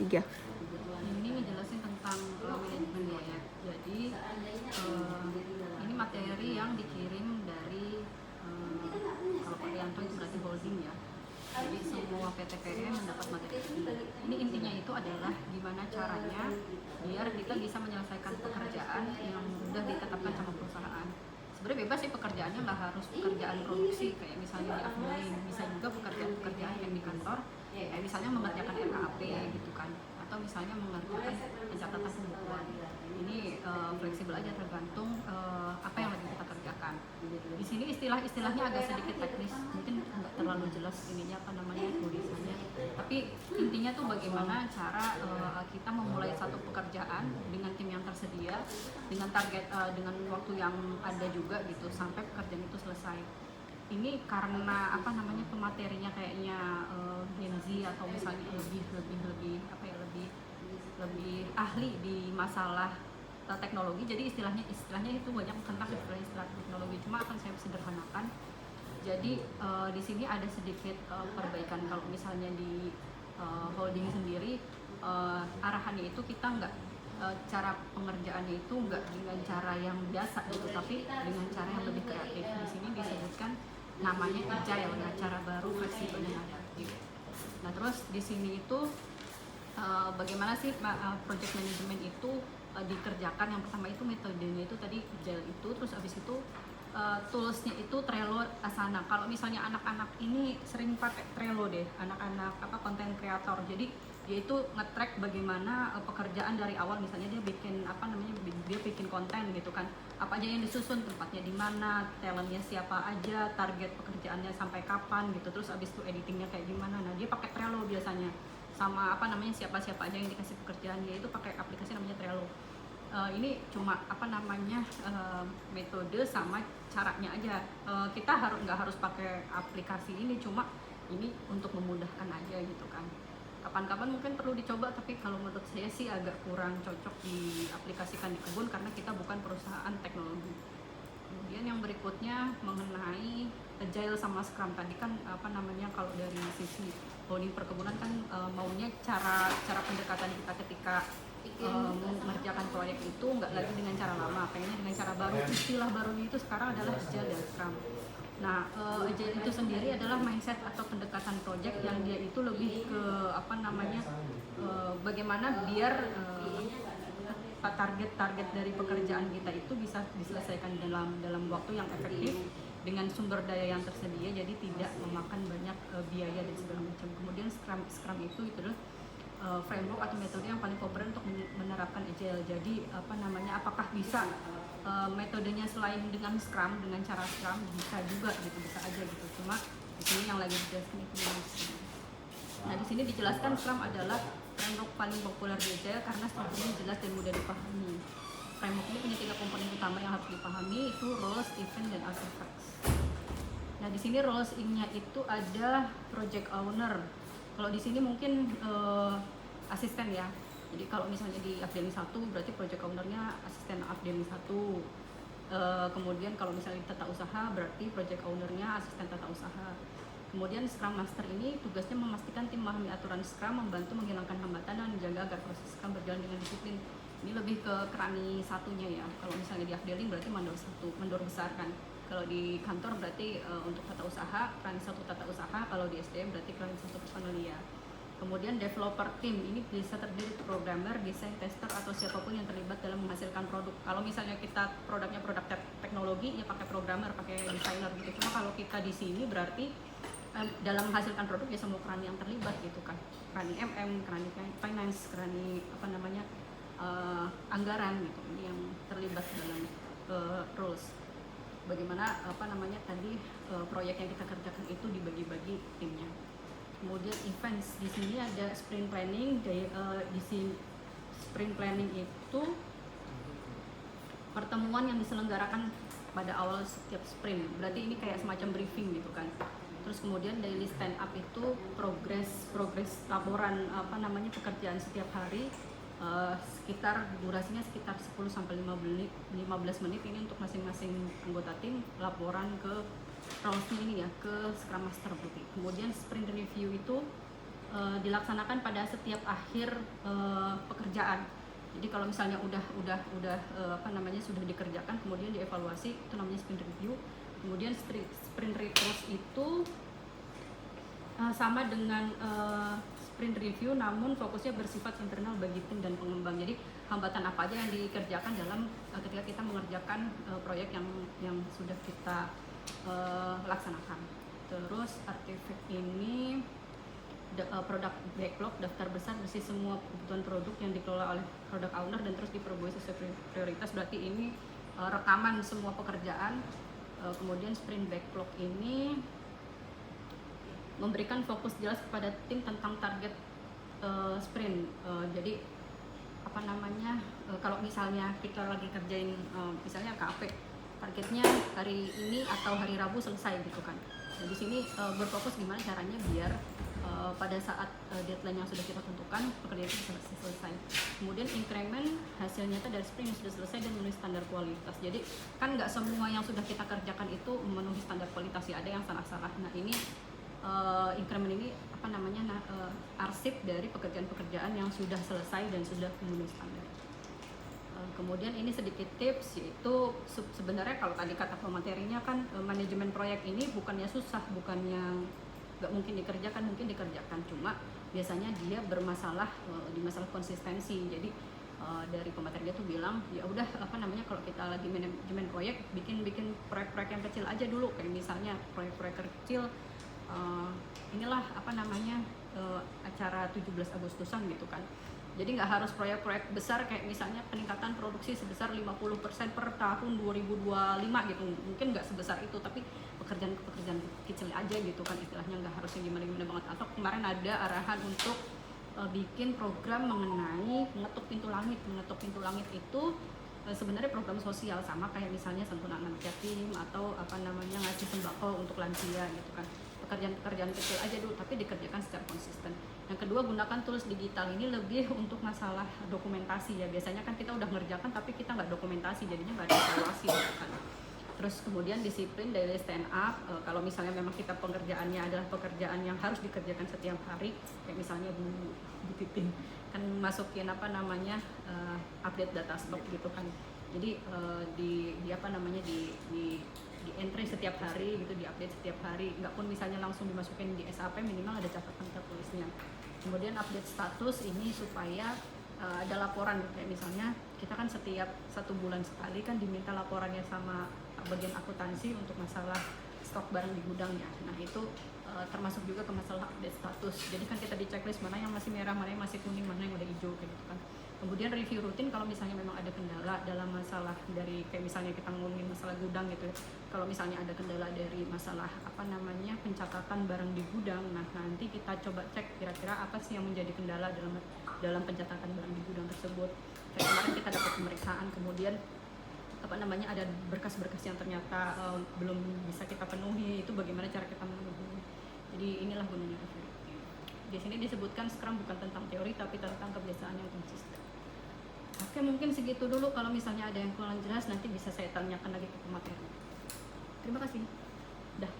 3. Ini ngejelasin tentang manajemen ya. Jadi ini materi yang dikirim dari kalau Pak Yanto itu berarti holding ya. Jadi semua PT-PM mendapat materi ini. Intinya itu adalah gimana caranya biar kita bisa menyelesaikan pekerjaan yang sudah ditetapkan sama perusahaan. Sebenarnya bebas sih pekerjaannya, nggak harus pekerjaan produksi kayak misalnya di afdeling, bisa juga pekerjaan-pekerjaan yang di kantor, kayak misalnya mengerjakan RKAP gitu kan, atau misalnya mengerjakan pencatatan pembukuan. Ini fleksibel aja tergantung apa yang lagi kita kerjakan. Di sini istilah-istilahnya agak sedikit teknis, mungkin nggak terlalu jelas ininya apa namanya tulisannya. Tapi intinya tuh bagaimana cara kita memulai satu pekerjaan dengan tim yang tersedia, dengan target, dengan waktu yang ada juga gitu sampai pekerjaan itu selesai. Ini karena apa namanya pematerinya kayaknya Gen Z atau misalnya lebih apa ya lebih ahli di masalah teknologi, jadi istilahnya itu banyak tentang istilah teknologi, cuma akan saya sederhanakan. Jadi di sini ada sedikit perbaikan. Kalau misalnya di holding sendiri arahannya itu kita nggak cara pengerjaannya itu nggak dengan cara yang biasa gitu, tapi dengan cara yang lebih kreatif. Di sini disebutkan namanya agile, cara baru, fleksibel dan adaptif. Nah terus di sini itu bagaimana sih project management itu dikerjakan. Yang pertama itu metodenya itu tadi agile itu, terus abis itu toolsnya itu Trello, Asana. Kalau misalnya anak-anak ini sering pakai Trello deh, anak-anak konten kreator. Jadi dia itu nge-track bagaimana pekerjaan dari awal, misalnya dia bikin dia bikin konten gitu kan, apa aja yang disusun, tempatnya di mana, talentnya siapa aja, target pekerjaannya sampai kapan gitu, terus abis itu editingnya kayak gimana. Nah dia pakai Trello biasanya, sama siapa-siapa aja yang dikasih pekerjaan, dia itu pakai aplikasi namanya Trello. Ini cuma metode sama caranya aja. Kita nggak harus pakai aplikasi ini, cuma ini untuk memudahkan aja gitu kan. Kapan-kapan mungkin perlu dicoba, tapi kalau menurut saya sih agak kurang cocok diaplikasikan di kebun karena kita bukan perusahaan teknologi. Kemudian yang berikutnya mengenai agile sama scrum. Tadi kan kalau dari sisi holding perkebunan kan maunya cara pendekatan kita ketika mengerjakan proyek itu nggak lagi dengan cara lama, pengennya dengan cara baru. Istilah barunya itu sekarang adalah agile dan scrum. Nah, agile itu sendiri adalah mindset atau pendekatan project yang dia itu lebih ke bagaimana biar target dari pekerjaan kita itu bisa diselesaikan dalam waktu yang efektif dengan sumber daya yang tersedia, jadi tidak memakan banyak biaya dan segala macam. Kemudian scrum itu adalah framework atau metode yang paling populer untuk menerapkan agile. Jadi apakah bisa metodenya selain dengan scrum, dengan cara scrum, bisa juga gitu, bisa aja gitu. Cuma di sini yang lagi dijelaskan itu Nah di sini dijelaskan scrum adalah framework paling populer di agile karena strukturnya jelas dan mudah dipahami. Framework ini punya 3 komponen utama yang harus dipahami, itu roles, event, dan artifacts. Nah di sini roles-nya itu ada project owner. Kalau di sini mungkin asisten ya. Jadi kalau misalnya di afdeling 1 berarti project ownernya asisten afdeling 1. Kemudian kalau misalnya di tata usaha berarti project ownernya asisten tata usaha. Kemudian Scrum Master ini tugasnya memastikan tim memahami aturan Scrum, membantu menghilangkan hambatan dan menjaga agar proses Scrum berjalan dengan disiplin. Ini lebih ke krani satunya ya. Kalau misalnya di afdeling berarti mandor besar kan. Kalau di kantor berarti untuk tata usaha, krani 1 tata usaha. Kalau di SDM berarti krani 1 personalia. Kemudian developer team ini bisa terdiri programmer, desain, tester, atau siapapun yang terlibat dalam menghasilkan produk. Kalau misalnya kita produknya produk teknologi, ya pakai programmer, pakai desainer gitu. Cuma kalau kita di sini berarti dalam menghasilkan produk ya semua krani yang terlibat gitu kan. Krani krani finance, krani anggaran gitu. Ini yang terlibat dalam roles. Bagaimana tadi proyek yang kita kerjakan itu dibagi-bagi timnya. Kemudian events, di sini ada sprint planning. Di sini sprint planning itu pertemuan yang diselenggarakan pada awal setiap sprint. Berarti ini kayak semacam briefing gitu kan. Terus kemudian daily stand up itu progres laporan pekerjaan setiap hari, sekitar durasinya sekitar 10 sampai 15 menit ini untuk masing-masing anggota tim laporan ke roles-nya ini ya, ke Scrum Master berarti. Kemudian sprint review itu dilaksanakan pada setiap akhir pekerjaan. Jadi kalau misalnya udah apa namanya sudah dikerjakan, kemudian dievaluasi, itu namanya sprint review. Kemudian sprint retros itu sama dengan sprint review, namun fokusnya bersifat internal bagi tim dan pengembang. Jadi hambatan apa aja yang dikerjakan dalam ketika kita mengerjakan proyek yang sudah kita laksanakan. Terus artefak ini product backlog, daftar besar berisi semua kebutuhan produk yang dikelola oleh product owner dan terus diperbarui sesuai prioritas. Berarti ini rekaman semua pekerjaan. Kemudian sprint backlog ini memberikan fokus jelas kepada tim tentang target sprint. Jadi apa namanya, kalau misalnya kita lagi kerjain misalnya KAP, targetnya hari ini atau hari Rabu selesai gitu kan. Nah, di sini berfokus gimana caranya biar pada saat deadline yang sudah kita tentukan pekerjaan itu bisa selesai. Kemudian increment hasilnya itu dari sprint yang sudah selesai dan memenuhi standar kualitas. Jadi kan nggak semua yang sudah kita kerjakan itu memenuhi standar kualitas, ya ada yang salah-salah. Nah ini increment ini apa namanya arsip dari pekerjaan-pekerjaan yang sudah selesai dan sudah memenuhi standar. Kemudian ini sedikit tips, yaitu sebenarnya kalau tadi kata pematerinya kan manajemen proyek ini bukannya susah, bukannya nggak mungkin dikerjakan, mungkin dikerjakan, cuma biasanya dia bermasalah di masalah konsistensi. Jadi dari pemateri dia tuh bilang ya udah apa namanya, kalau kita lagi manajemen proyek bikin proyek-proyek yang kecil aja dulu, kayak misalnya proyek-proyek kecil inilah apa namanya acara 17 Agustusan gitu kan. Jadi nggak harus proyek-proyek besar kayak misalnya peningkatan produksi sebesar 50% per tahun 2025 gitu, mungkin nggak sebesar itu, tapi pekerjaan kecil aja gitu kan, istilahnya nggak harus yang gimana-gimana banget. Atau kemarin ada arahan untuk bikin program mengenai mengetuk pintu langit. Mengetuk pintu langit itu sebenarnya program sosial, sama kayak misalnya santunan anak yatim atau apa namanya ngasih sembako untuk lansia gitu kan. Pekerjaan kecil aja dulu tapi dikerjakan secara konsisten. Yang kedua, gunakan tools digital. Ini lebih untuk masalah dokumentasi ya. Biasanya kan kita udah ngerjakan tapi kita nggak dokumentasi, jadinya nggak ada evaluasi gitu kan. Terus kemudian disiplin daily stand up. Kalau misalnya memang kita pekerjaannya adalah pekerjaan yang harus dikerjakan setiap hari, kayak misalnya Bu Titin kan masukin apa namanya update data stok gitu kan. Jadi di apa namanya di entry setiap hari gitu, di update setiap hari, nggak pun misalnya langsung dimasukin di SAP, minimal ada catatan tertulisnya. Kemudian update status ini supaya ada laporan, kayak misalnya kita kan setiap 1 bulan sekali kan diminta laporannya sama bagian akuntansi untuk masalah stok barang di gudangnya. Nah itu termasuk juga ke masalah update status. Jadi kan kita di checklist mana yang masih merah, mana yang masih kuning, mana yang udah hijau kayak gitu kan. Kemudian review rutin kalau misalnya memang ada kendala dalam masalah dari kayak misalnya kita ngomongin masalah gudang gitu ya. Kalau misalnya ada kendala dari masalah apa namanya pencatatan barang di gudang, nah nanti kita coba cek kira-kira apa sih yang menjadi kendala dalam pencatatan barang di gudang tersebut. Kayak kemarin kita dapat pemeriksaan, kemudian apa namanya ada berkas-berkas yang ternyata belum bisa kita penuhi, itu bagaimana cara kita memenuhi. Jadi inilah gunanya review rutin. Di sini disebutkan Scrum bukan tentang teori tapi tentang kebiasaan yang konsisten. Oke, mungkin segitu dulu. Kalau misalnya ada yang kurang jelas nanti bisa saya tanyakan lagi ke pemateri. Terima kasih. Dah.